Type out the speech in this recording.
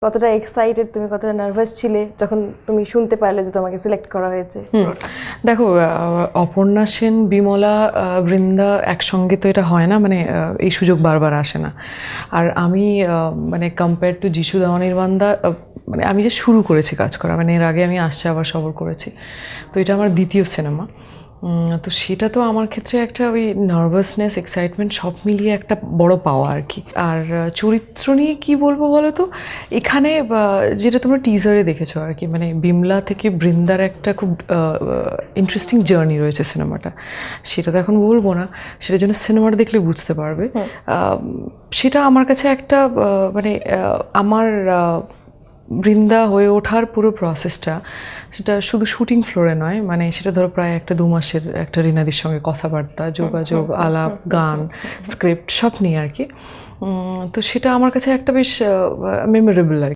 কতটা এক্সাইটেড তুমি, কতটা নার্ভাস ছিলে যখন তুমি শুনতে পারলে যে তোমাকে সিলেক্ট করা হয়েছে? দেখো, অপর্ণা সেন, বিমলা, বৃন্দা একসঙ্গে তো এটা হয় না, মানে এই সুযোগ বারবার আসে না। আর আমি মানে কম্পেয়ার টু যিশু দেওয়ান নির্বাণদা, মানে আমি যে শুরু করেছি কাজ করা, মানে এর আগে আমি আসছে আবার সবর করেছি, তো এটা আমার দ্বিতীয় সিনেমা। তো সেটা তো আমার ক্ষেত্রে একটা ওই নার্ভাসনেস, এক্সাইটমেন্ট সব মিলিয়ে একটা বড় পাওয়া আর কি। আর চরিত্র নিয়ে কি বলবো বলো তো, এখানে যেটা তোমরা টিজারে দেখেছো আর কি, মানে বিমলা থেকে বৃন্দার একটা খুব ইন্টারেস্টিং জার্নি রয়েছে সিনেমাটা। সেটা তো এখন বলবো না, সেটার জন্য সিনেমাটা দেখলে বুঝতে পারবে। সেটা আমার কাছে একটা মানে আমার বৃন্দা হয়ে ওঠার পুরো প্রসেসটা, সেটা শুধু শুটিং ফ্লোরে নয়, মানে সেটা ধরো প্রায় 1-2 মাসের একটা রিনাদির সঙ্গে কথাবার্তা, যোগাযোগ, আলাপ, গান, স্ক্রিপ্ট সব নিয়ে আর কি। তো সেটা আমার কাছে একটা বেশ মেমোরেবল আর কি।